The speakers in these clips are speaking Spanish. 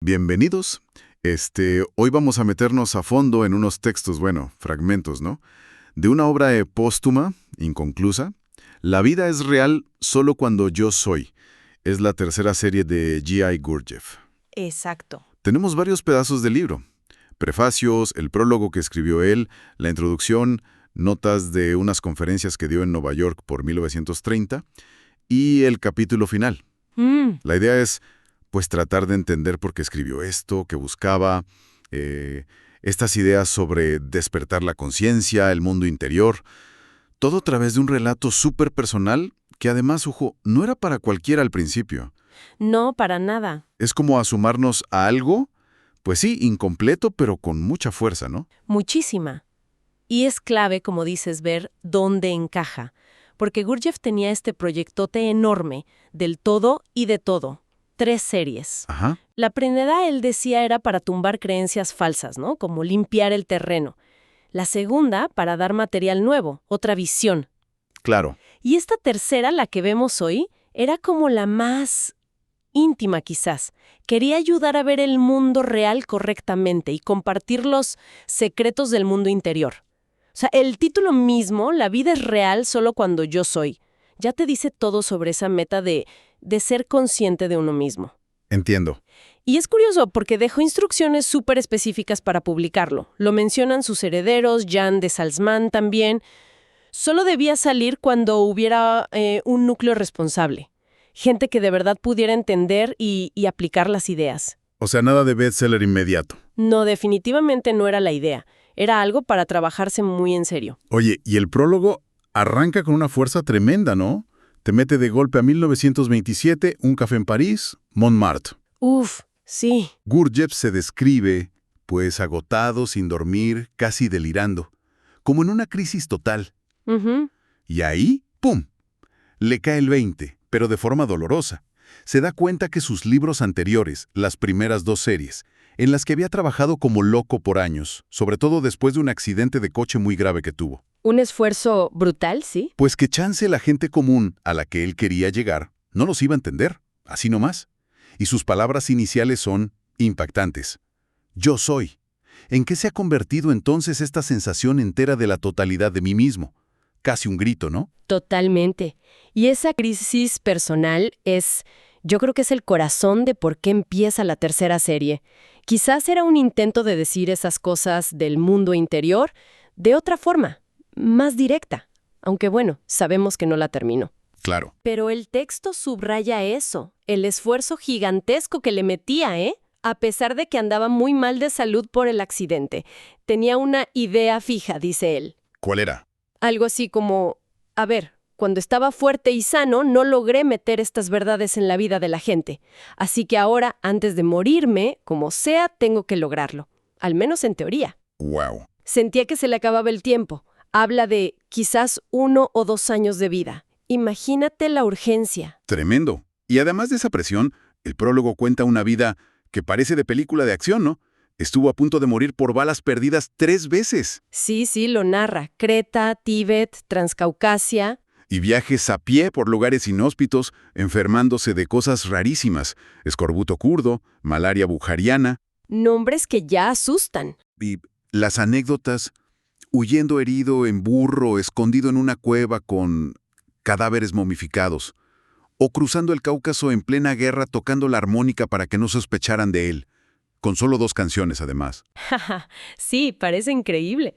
Bienvenidos. Hoy vamos a meternos a fondo en unos textos, bueno, fragmentos, ¿no? De una obra póstuma, inconclusa. La vida es real solo cuando yo soy. Es la tercera serie de G.I. Gurdjieff. Exacto. Tenemos varios pedazos del libro. Prefacios, el prólogo que escribió él, la introducción, notas de unas conferencias que dio en Nueva York por 1930 y el capítulo final. La idea es pues tratar de entender por qué escribió esto, qué buscaba, estas ideas sobre despertar la conciencia, el mundo interior, todo a través de un relato súper personal que además, ojo, no era para cualquiera al principio. No, para nada. Es como asumarnos a algo, pues sí, incompleto, pero con mucha fuerza, ¿no? Muchísima. Y es clave, como dices, ver dónde encaja. Porque Gurdjieff tenía este proyectote enorme, del todo y de todo. 3 series. Ajá, La primera, él decía, era para tumbar creencias falsas, ¿no? Como limpiar el terreno. La segunda, para dar material nuevo, otra visión. claro. Y esta tercera, la que vemos hoy, era como la más íntima quizás. Quería ayudar a ver el mundo real correctamente y compartir los secretos del mundo interior. O sea, el título mismo, La vida es real solo cuando yo soy, ya te dice todo sobre esa meta de ser consciente de uno mismo. Entiendo. Y es curioso porque dejó instrucciones súper específicas para publicarlo. Lo mencionan sus herederos, Jan de Salzman también. Solo debía salir cuando hubiera un núcleo responsable. Gente que de verdad pudiera entender y aplicar las ideas. O sea, nada de bestseller inmediato. No, definitivamente no era la idea. Era algo para trabajarse muy en serio. Oye, y el prólogo arranca con una fuerza tremenda, ¿no? Te mete de golpe a 1927, un café en París, Montmartre. Uf, sí. Gurdjieff se describe, pues agotado, sin dormir, casi delirando, como en una crisis total. Ujú. Y ahí, ¡pum!, le cae el 20, pero de forma dolorosa. Se da cuenta que sus libros anteriores, las primeras 2 series, en las que había trabajado como loco por años, sobre todo después de un accidente de coche muy grave que tuvo, Un esfuerzo brutal, sí. pues que chance la gente común a la que él quería llegar no los iba a entender, así nomás. Y sus palabras iniciales son impactantes. Yo soy. ¿En qué se ha convertido entonces esta sensación entera de la totalidad de mí mismo? Casi un grito, ¿no? Totalmente. Y esa crisis personal yo creo que es el corazón de por qué empieza la tercera serie. Quizás era un intento de decir esas cosas del mundo interior de otra forma, más directa. Aunque bueno, sabemos que no la terminó. Claro. Pero el texto subraya eso, el esfuerzo gigantesco que le metía, ¿eh? A pesar de que andaba muy mal de salud por el accidente. Tenía una idea fija, dice él. ¿Cuál era? Algo así como, a ver, cuando estaba fuerte y sano, no logré meter estas verdades en la vida de la gente. Así que ahora, antes de morirme, como sea, tengo que lograrlo. Al menos en teoría. Wow. Sentía que se le acababa el tiempo. Habla de quizás 1 o 2 años de vida. Imagínate la urgencia. Tremendo. Y además de esa presión, el prólogo cuenta una vida que parece de película de acción, ¿no? Estuvo a punto de morir por balas perdidas 3 veces. Sí, lo narra. Creta, Tíbet, Transcaucasia. Y viajes a pie por lugares inhóspitos, enfermándose de cosas rarísimas. Escorbuto kurdo, malaria bujariana. Nombres que ya asustan. Y las anécdotas, huyendo herido en burro, escondido en una cueva con cadáveres momificados. O cruzando el Cáucaso en plena guerra tocando la armónica para que no sospecharan de él. Con solo 2 canciones, además. Sí, parece increíble.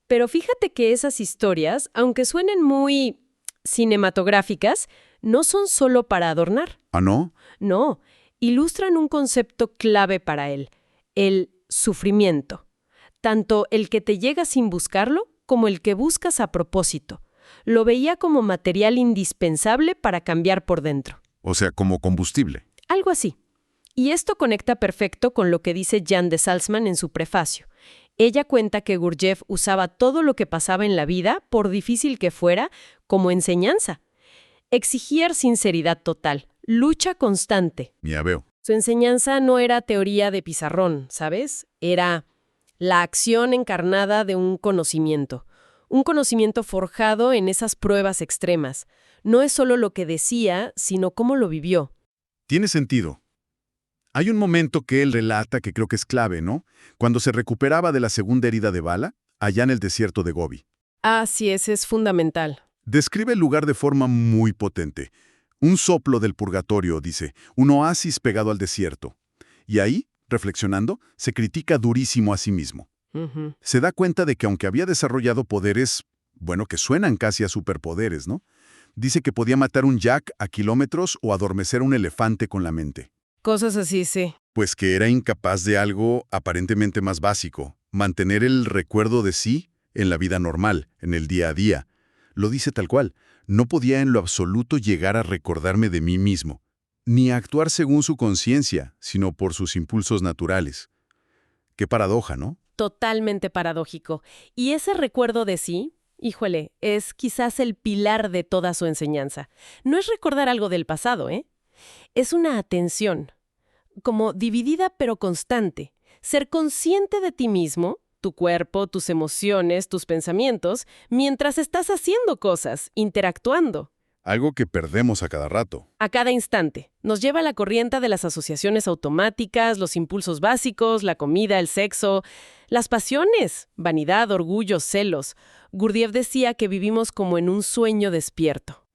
Pero fíjate que esas historias, aunque suenen muy cinematográficas, no son solo para adornar. ¿Ah, no? No, ilustran un concepto clave para él, el sufrimiento. Tanto el que te llega sin buscarlo como el que buscas a propósito. Lo veía como material indispensable para cambiar por dentro. O sea, como combustible. Algo así. Y esto conecta perfecto con lo que dice Jan de Salzman en su prefacio. Ella cuenta que Gurdjieff usaba todo lo que pasaba en la vida, por difícil que fuera, como enseñanza. Exigía sinceridad total, lucha constante. Ya veo. Su enseñanza no era teoría de pizarrón, ¿sabes? Era la acción encarnada de un conocimiento forjado en esas pruebas extremas. No es solo lo que decía, sino cómo lo vivió. Tiene sentido. Hay un momento que él relata que creo que es clave, ¿no? Cuando se recuperaba de la segunda herida de bala, allá en el desierto de Gobi. Ah, sí, ese es fundamental. Describe el lugar de forma muy potente. Un soplo del purgatorio, dice, un oasis pegado al desierto. Y ahí, reflexionando, se critica durísimo a sí mismo. Ujú. Se da cuenta de que aunque había desarrollado poderes, bueno, que suenan casi a superpoderes, ¿no? Dice que podía matar un yak a kilómetros o adormecer un elefante con la mente. Cosas así, sí. Pues que era incapaz de algo aparentemente más básico, mantener el recuerdo de sí en la vida normal, en el día a día. Lo dice tal cual, no podía en lo absoluto llegar a recordarme de mí mismo, ni a actuar según su conciencia, sino por sus impulsos naturales. Qué paradoja, ¿no? Totalmente paradójico. Y ese recuerdo de sí, híjole, es quizás el pilar de toda su enseñanza. No es recordar algo del pasado, ¿eh? Es una atención, como dividida pero constante. Ser consciente de ti mismo, tu cuerpo, tus emociones, tus pensamientos, mientras estás haciendo cosas, interactuando. Algo que perdemos a cada rato. A cada instante. Nos lleva a la corriente de las asociaciones automáticas, los impulsos básicos, la comida, el sexo, las pasiones, vanidad, orgullo, celos. Gurdjieff decía que vivimos como en un sueño despierto.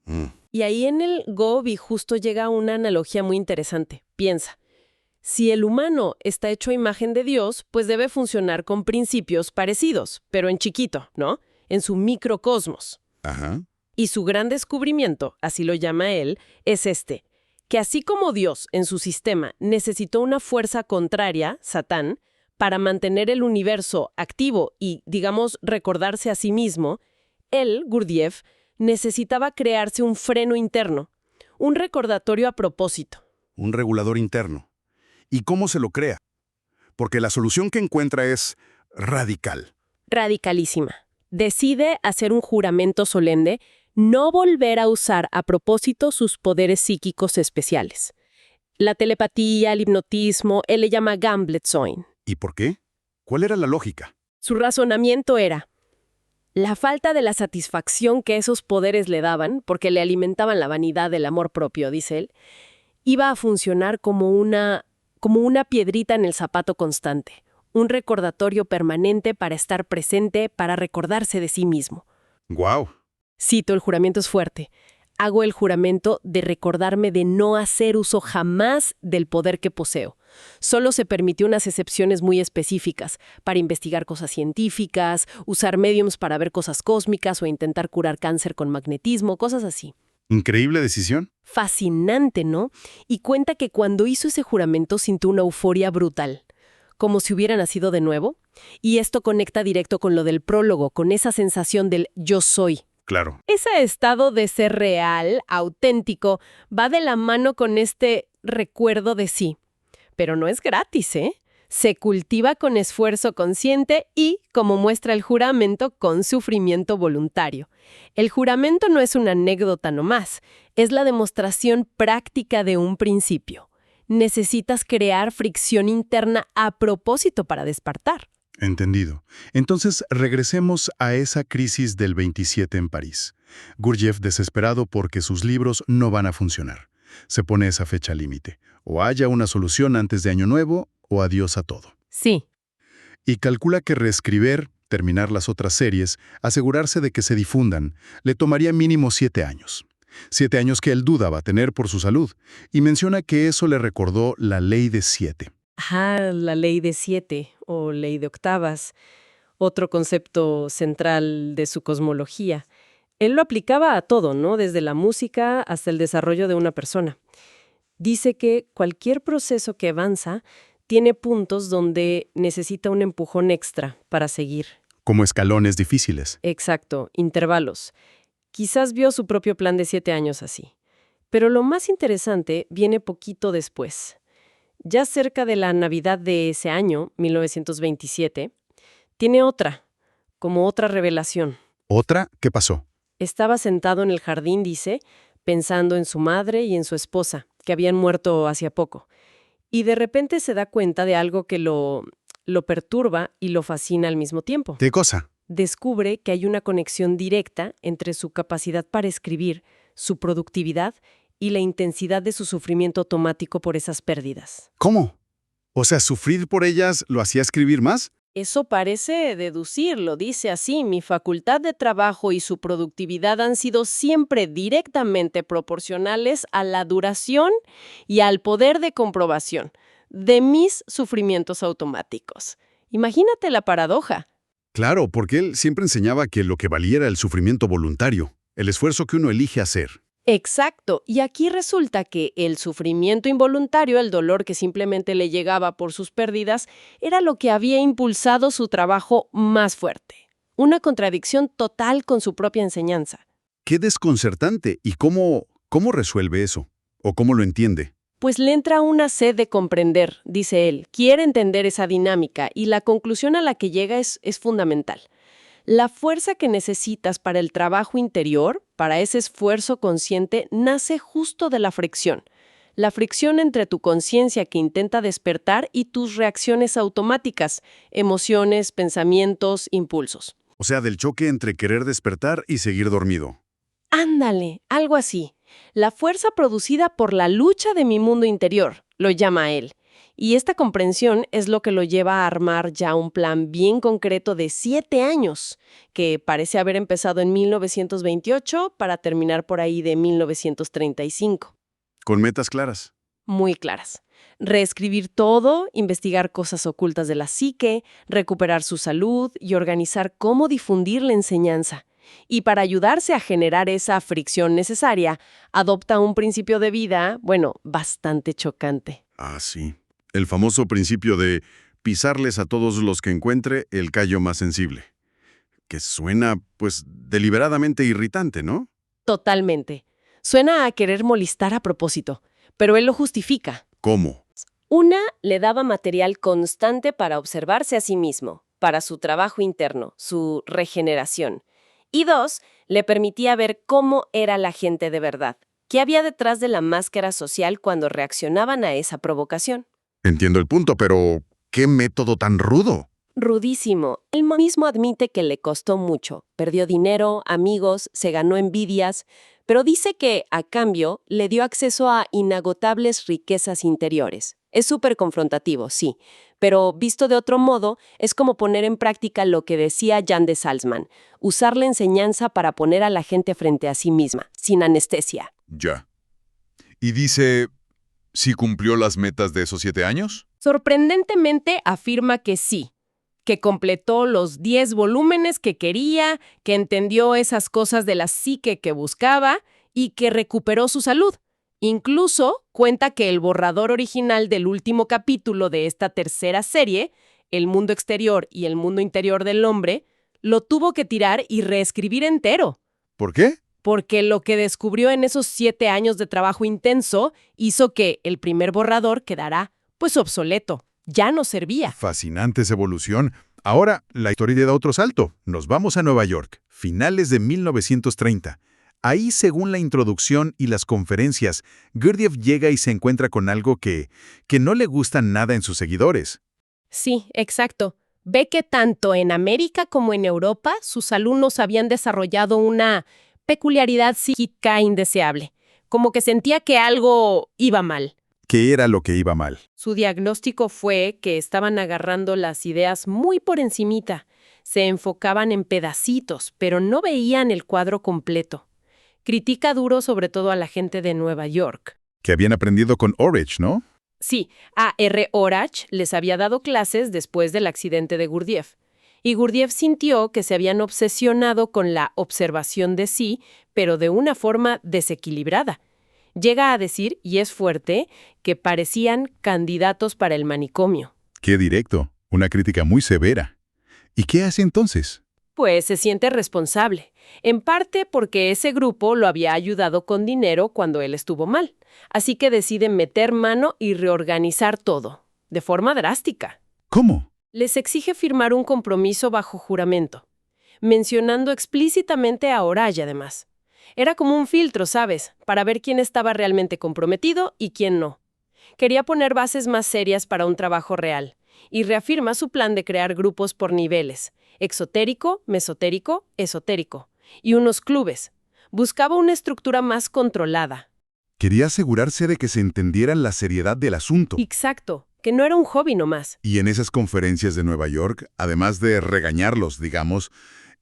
Y ahí en el Gobi justo llega una analogía muy interesante. Piensa, si el humano está hecho a imagen de Dios, pues debe funcionar con principios parecidos, pero en chiquito, ¿no? En su microcosmos. Ajá. Y su gran descubrimiento, así lo llama él, es este, que así como Dios en su sistema necesitó una fuerza contraria, Satán, para mantener el universo activo y, digamos, recordarse a sí mismo, él, Gurdjieff, necesitaba crearse un freno interno, un recordatorio a propósito. Un regulador interno. ¿Y cómo se lo crea? Porque la solución que encuentra es radical. Radicalísima. Decide hacer un juramento solemne, no volver a usar a propósito sus poderes psíquicos especiales. La telepatía, el hipnotismo, él le llama Gamblitzoin. ¿Y por qué? ¿Cuál era la lógica? Su razonamiento era la falta de la satisfacción que esos poderes le daban, porque le alimentaban la vanidad del amor propio, dice él, iba a funcionar como una piedrita en el zapato constante, un recordatorio permanente para estar presente, para recordarse de sí mismo. ¡Guau! Cito, el juramento es fuerte. Hago el juramento de recordarme de no hacer uso jamás del poder que poseo. Solo se permitió unas excepciones muy específicas, para investigar cosas científicas, usar médiums para ver cosas cósmicas o intentar curar cáncer con magnetismo, cosas así. Increíble decisión. Fascinante, ¿no? Y cuenta que cuando hizo ese juramento sintió una euforia brutal, como si hubiera nacido de nuevo. Y esto conecta directo con lo del prólogo, con esa sensación del yo soy. Claro. Ese estado de ser real, auténtico, va de la mano con este recuerdo de sí. Pero no es gratis, ¿eh? Se cultiva con esfuerzo consciente y, como muestra el juramento, con sufrimiento voluntario. El juramento no es una anécdota nomás, es la demostración práctica de un principio. Necesitas crear fricción interna a propósito para despertar. Entendido. Entonces, regresemos a esa crisis del 27 en París. Gurdjieff desesperado porque sus libros no van a funcionar. Se pone esa fecha límite. O haya una solución antes de Año Nuevo, o adiós a todo. Sí. Y calcula que reescribir, terminar las otras series, asegurarse de que se difundan, le tomaría mínimo 7 años. 7 años que él duda va a tener por su salud, y menciona que eso le recordó la ley de 7. Ajá, la ley de 7 o ley de octavas, otro concepto central de su cosmología. Él lo aplicaba a todo, ¿no? Desde la música hasta el desarrollo de una persona. Dice que cualquier proceso que avanza tiene puntos donde necesita un empujón extra para seguir. Como escalones difíciles. Exacto, intervalos. Quizás vio su propio plan de 7 años así. Pero lo más interesante viene poquito después. Ya cerca de la Navidad de ese año, 1927, tiene como otra revelación. ¿Otra? ¿Qué pasó? Estaba sentado en el jardín, dice, pensando en su madre y en su esposa, que habían muerto hacía poco. Y de repente se da cuenta de algo que lo perturba y lo fascina al mismo tiempo. ¿Qué cosa? Descubre que hay una conexión directa entre su capacidad para escribir, su productividad y la intensidad de su sufrimiento automático por esas pérdidas. ¿Cómo? O sea, sufrir por ellas lo hacía escribir más. Eso parece deducirlo, dice así, mi facultad de trabajo y su productividad han sido siempre directamente proporcionales a la duración y al poder de comprobación de mis sufrimientos automáticos. Imagínate la paradoja. Claro, porque él siempre enseñaba que lo que valía era el sufrimiento voluntario, el esfuerzo que uno elige hacer. Exacto, y aquí resulta que el sufrimiento involuntario, el dolor que simplemente le llegaba por sus pérdidas, era lo que había impulsado su trabajo más fuerte. Una contradicción total con su propia enseñanza. Qué desconcertante. ¿Y cómo resuelve eso? ¿O cómo lo entiende? Pues le entra una sed de comprender, dice él. Quiere entender esa dinámica y la conclusión a la que llega es fundamental. La fuerza que necesitas para el trabajo interior, para ese esfuerzo consciente, nace justo de la fricción. La fricción entre tu conciencia que intenta despertar y tus reacciones automáticas, emociones, pensamientos, impulsos. O sea, del choque entre querer despertar y seguir dormido. Ándale, algo así. La fuerza producida por la lucha de mi mundo interior, lo llama él. Y esta comprensión es lo que lo lleva a armar ya un plan bien concreto de 7 años, que parece haber empezado en 1928 para terminar por ahí de 1935. Con metas claras. Muy claras. Reescribir todo, investigar cosas ocultas de la psique, recuperar su salud y organizar cómo difundir la enseñanza. Y para ayudarse a generar esa fricción necesaria, adopta un principio de vida, bastante chocante. Ah, sí. El famoso principio de pisarles a todos los que encuentre el callo más sensible. Que suena, pues, deliberadamente irritante, ¿no? Totalmente. Suena a querer molestar a propósito, pero él lo justifica. ¿Cómo? Una, le daba material constante para observarse a sí mismo, para su trabajo interno, su regeneración. Y dos, le permitía ver cómo era la gente de verdad, qué había detrás de la máscara social cuando reaccionaban a esa provocación. Entiendo el punto, pero ¿qué método tan rudo? Rudísimo. Él mismo admite que le costó mucho. Perdió dinero, amigos, se ganó envidias, pero dice que, a cambio, le dio acceso a inagotables riquezas interiores. Es súper confrontativo, sí, pero visto de otro modo, es como poner en práctica lo que decía Jan de Salzman, usar la enseñanza para poner a la gente frente a sí misma, sin anestesia. Ya. Y dice, ¿si cumplió las metas de esos 7 años? Sorprendentemente afirma que sí, que completó los 10 volúmenes que quería, que entendió esas cosas de la psique que buscaba y que recuperó su salud. Incluso cuenta que el borrador original del último capítulo de esta tercera serie, El mundo exterior y el mundo interior del hombre, lo tuvo que tirar y reescribir entero. ¿Por qué? Porque lo que descubrió en esos 7 años de trabajo intenso hizo que el primer borrador quedara, obsoleto. Ya no servía. Fascinante esa evolución. Ahora, la historia da otro salto. Nos vamos a Nueva York, finales de 1930. Ahí, según la introducción y las conferencias, Gurdjieff llega y se encuentra con algo que no le gusta nada en sus seguidores. Sí, exacto. Ve que tanto en América como en Europa sus alumnos habían desarrollado una peculiaridad psíquica indeseable, como que sentía que algo iba mal. ¿Qué era lo que iba mal? Su diagnóstico fue que estaban agarrando las ideas muy por encimita, se enfocaban en pedacitos, pero no veían el cuadro completo. Critica duro sobre todo a la gente de Nueva York. Que habían aprendido con Orridge, ¿no? Sí, a R. Orridge les había dado clases después del accidente de Gurdjieff. Y Gurdjieff sintió que se habían obsesionado con la observación de sí, pero de una forma desequilibrada. Llega a decir, y es fuerte, que parecían candidatos para el manicomio. Qué directo, una crítica muy severa. ¿Y qué hace entonces? Pues se siente responsable, en parte porque ese grupo lo había ayudado con dinero cuando él estuvo mal. Así que decide meter mano y reorganizar todo, de forma drástica. ¿Cómo? Les exige firmar un compromiso bajo juramento, mencionando explícitamente a Orridge además. Era como un filtro, ¿sabes?, para ver quién estaba realmente comprometido y quién no. Quería poner bases más serias para un trabajo real, y reafirma su plan de crear grupos por niveles, exotérico, mesotérico, esotérico, y unos clubes. Buscaba una estructura más controlada. Quería asegurarse de que se entendiera la seriedad del asunto. Exacto, que no era un hobby nomás. Y en esas conferencias de Nueva York, además de regañarlos, digamos,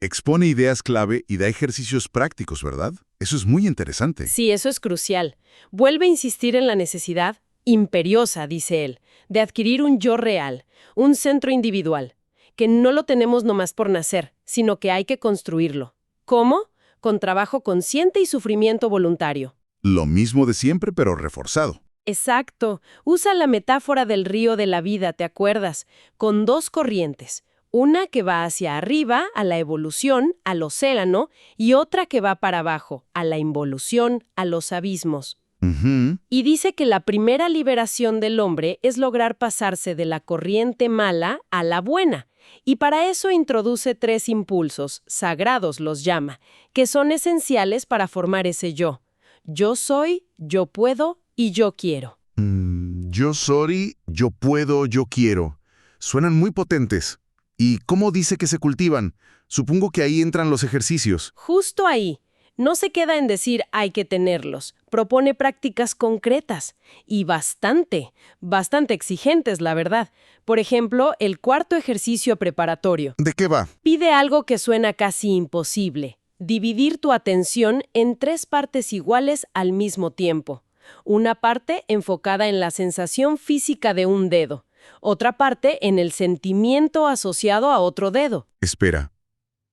expone ideas clave y da ejercicios prácticos, ¿verdad? Eso es muy interesante. Sí, eso es crucial. Vuelve a insistir en la necesidad imperiosa, dice él, de adquirir un yo real, un centro individual, que no lo tenemos nomás por nacer, sino que hay que construirlo. ¿Cómo? Con trabajo consciente y sufrimiento voluntario. Lo mismo de siempre, pero reforzado. Exacto. Usa la metáfora del río de la vida, ¿te acuerdas? Con dos corrientes. Una que va hacia arriba, a la evolución, al océano, y otra que va para abajo, a la involución, a los abismos. Ujú. Y dice que la primera liberación del hombre es lograr pasarse de la corriente mala a la buena. Y para eso introduce 3 impulsos, sagrados los llama, que son esenciales para formar ese yo. Yo soy, yo puedo y yo quiero. Yo soy, yo puedo, yo quiero. Suenan muy potentes. ¿Y cómo dice que se cultivan? Supongo que ahí entran los ejercicios. Justo ahí. No se queda en decir hay que tenerlos. Propone prácticas concretas y bastante exigentes, la verdad. Por ejemplo, el 4.º ejercicio preparatorio. ¿De qué va? Pide algo que suena casi imposible. Dividir tu atención en 3 partes iguales al mismo tiempo. Una parte enfocada en la sensación física de un dedo. Otra parte en el sentimiento asociado a otro dedo. Espera.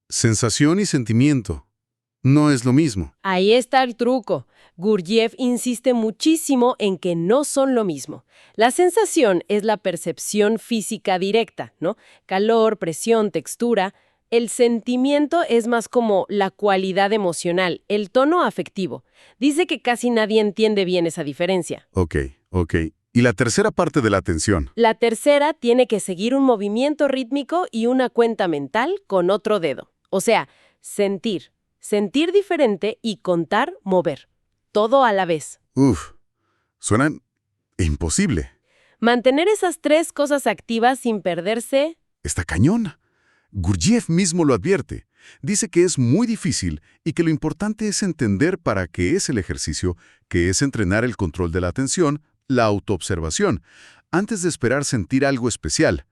Sensación y sentimiento. No es lo mismo. Ahí está el truco. Gurdjieff insiste muchísimo en que no son lo mismo. La sensación es la percepción física directa, ¿no? Calor, presión, textura. El sentimiento es más como la cualidad emocional, el tono afectivo. Dice que casi nadie entiende bien esa diferencia. Ok. ¿Y la tercera parte de la atención? La tercera tiene que seguir un movimiento rítmico y una cuenta mental con otro dedo. O sea, sentir diferente y contar, mover. Todo a la vez. Suenan imposible. Mantener esas 3 cosas activas sin perderse. Está cañón. Gurdjieff mismo lo advierte. Dice que es muy difícil y que lo importante es entender para qué es el ejercicio, que es entrenar el control de la atención, la autoobservación, antes de esperar sentir algo especial.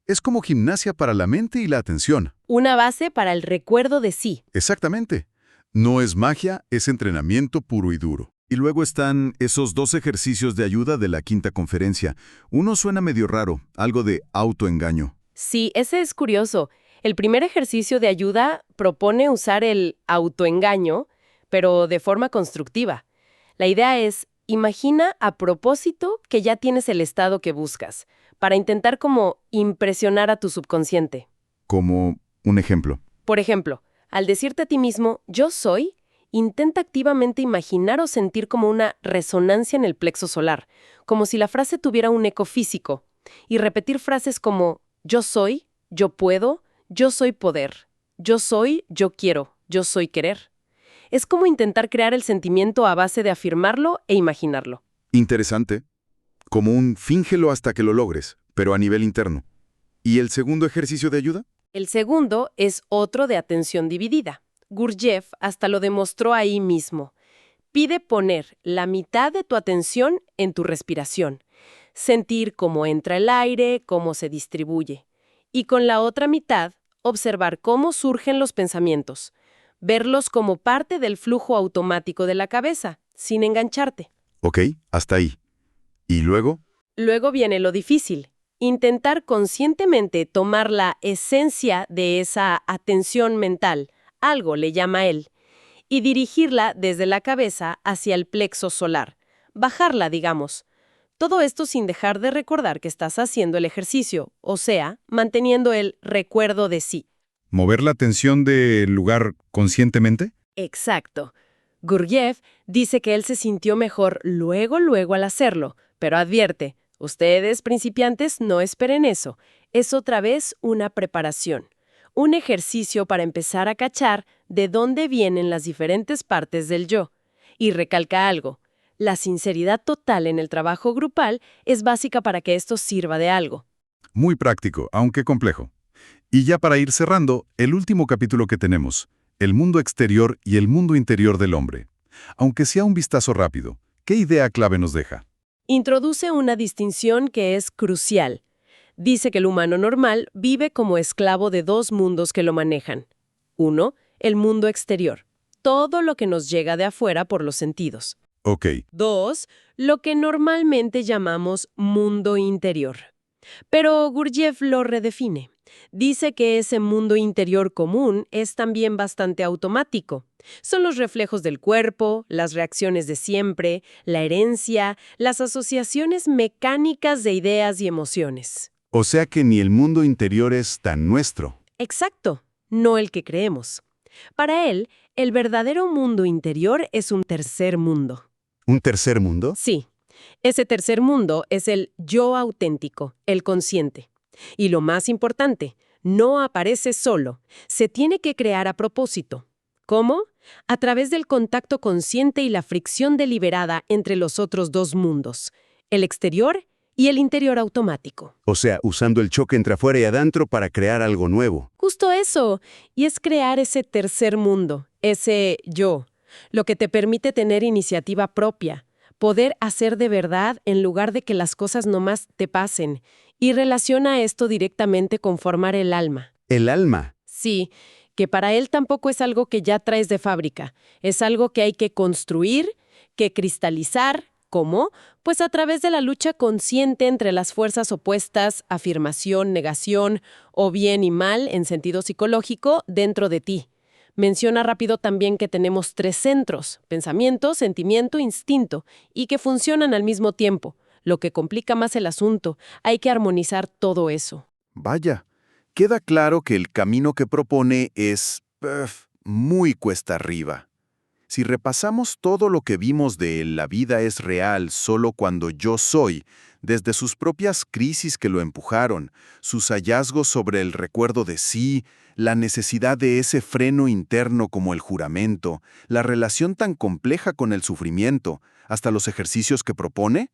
Es como gimnasia para la mente y la atención. Una base para el recuerdo de sí. Exactamente. No es magia, es entrenamiento puro y duro. Y luego están esos 2 ejercicios de ayuda de la 5ª conferencia. Uno suena medio raro, algo de autoengaño. Sí, ese es curioso. El primer ejercicio de ayuda propone usar el autoengaño, pero de forma constructiva. La idea es, imagina a propósito que ya tienes el estado que buscas, para intentar como impresionar a tu subconsciente. Como un ejemplo. Por ejemplo, al decirte a ti mismo, yo soy, intenta activamente imaginar o sentir como una resonancia en el plexo solar, como si la frase tuviera un eco físico, y repetir frases como yo soy, yo puedo, yo soy poder, yo soy, yo quiero, yo soy querer. Es como intentar crear el sentimiento a base de afirmarlo e imaginarlo. Interesante. Como un fíngelo hasta que lo logres, pero a nivel interno. ¿Y el segundo ejercicio de ayuda? El segundo es otro de atención dividida. Gurdjieff hasta lo demostró ahí mismo. Pide poner la mitad de tu atención en tu respiración, sentir cómo entra el aire, cómo se distribuye. Y con la otra mitad, observar cómo surgen los pensamientos, verlos como parte del flujo automático de la cabeza, sin engancharte. Ok, hasta ahí. ¿Y luego? Luego viene lo difícil. Intentar conscientemente tomar la esencia de esa atención mental, algo le llama él, y dirigirla desde la cabeza hacia el plexo solar. Bajarla, digamos. Todo esto sin dejar de recordar que estás haciendo el ejercicio, o sea, manteniendo el recuerdo de sí. ¿Mover la atención del lugar conscientemente? Exacto. Gurdjieff dice que él se sintió mejor luego al hacerlo, pero advierte, ustedes, principiantes, no esperen eso. Es otra vez una preparación, un ejercicio para empezar a cachar de dónde vienen las diferentes partes del yo. Y recalca algo, la sinceridad total en el trabajo grupal es básica para que esto sirva de algo. Muy práctico, aunque complejo. Y ya para ir cerrando, el último capítulo que tenemos, el mundo exterior y el mundo interior del hombre. Aunque sea un vistazo rápido, ¿qué idea clave nos deja? Introduce una distinción que es crucial. Dice que el humano normal vive como esclavo de dos mundos que lo manejan. Uno, el mundo exterior, todo lo que nos llega de afuera por los sentidos. Ok. Dos, lo que normalmente llamamos mundo interior. Pero Gurdjieff lo redefine. Dice que ese mundo interior común es también bastante automático. Son los reflejos del cuerpo, las reacciones de siempre, la herencia, las asociaciones mecánicas de ideas y emociones. O sea que ni el mundo interior es tan nuestro. Exacto, no el que creemos. Para él, el verdadero mundo interior es un tercer mundo. ¿Un tercer mundo? Sí, ese tercer mundo es el yo auténtico, el consciente. Y lo más importante, no aparece solo, se tiene que crear a propósito. ¿Cómo? A través del contacto consciente y la fricción deliberada entre los otros dos mundos, el exterior y el interior automático. O sea, usando el choque entre afuera y adentro para crear algo nuevo. Justo eso, y es crear ese tercer mundo, ese yo, lo que te permite tener iniciativa propia, poder hacer de verdad en lugar de que las cosas nomás te pasen, y relaciona esto directamente con formar el alma. El alma. Sí, que para él tampoco es algo que ya traes de fábrica, es algo que hay que construir, que cristalizar. ¿Cómo? Pues a través de la lucha consciente entre las fuerzas opuestas, afirmación, negación, o bien y mal en sentido psicológico, dentro de ti. Menciona rápido también que tenemos tres centros, pensamiento, sentimiento, instinto, y que funcionan al mismo tiempo, lo que complica más el asunto. Hay que armonizar todo eso. Vaya, queda claro que el camino que propone es muy cuesta arriba. Si repasamos todo lo que vimos de él, la vida es real solo cuando yo soy, desde sus propias crisis que lo empujaron, sus hallazgos sobre el recuerdo de sí, la necesidad de ese freno interno como el juramento, la relación tan compleja con el sufrimiento, hasta los ejercicios que propone,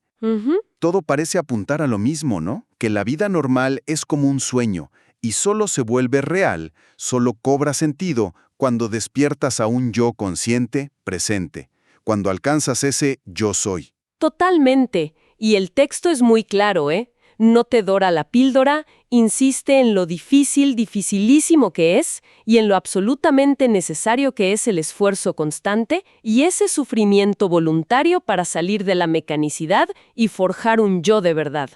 todo parece apuntar a lo mismo, ¿no? Que la vida normal es como un sueño y solo se vuelve real, solo cobra sentido cuando despiertas a un yo consciente, presente, cuando alcanzas ese yo soy. Totalmente. Y el texto es muy claro, ¿eh? No te dora la píldora, insiste en lo difícil, dificilísimo que es, y en lo absolutamente necesario que es el esfuerzo constante y ese sufrimiento voluntario para salir de la mecanicidad y forjar un yo de verdad.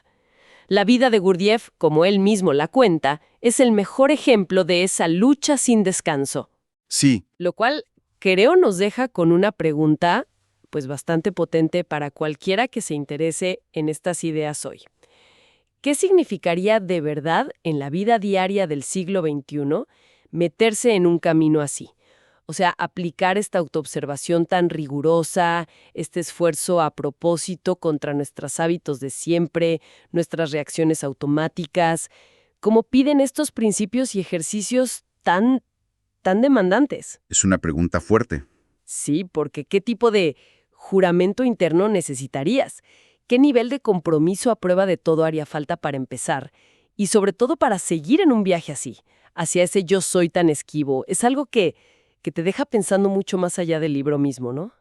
La vida de Gurdjieff, como él mismo la cuenta, es el mejor ejemplo de esa lucha sin descanso. Sí, Lo cual, creo, nos deja con una pregunta, pues bastante potente para cualquiera que se interese en estas ideas hoy. ¿Qué significaría de verdad en la vida diaria del siglo XXI meterse en un camino así? O sea, aplicar esta autoobservación tan rigurosa, este esfuerzo a propósito contra nuestros hábitos de siempre, nuestras reacciones automáticas. ¿Cómo piden estos principios y ejercicios tan demandantes? Es una pregunta fuerte. Sí, porque ¿qué tipo de juramento interno necesitarías? ¿Qué nivel de compromiso a prueba de todo haría falta para empezar? Y sobre todo para seguir en un viaje así, hacia ese yo soy tan esquivo. Es algo que te deja pensando mucho más allá del libro mismo, ¿no?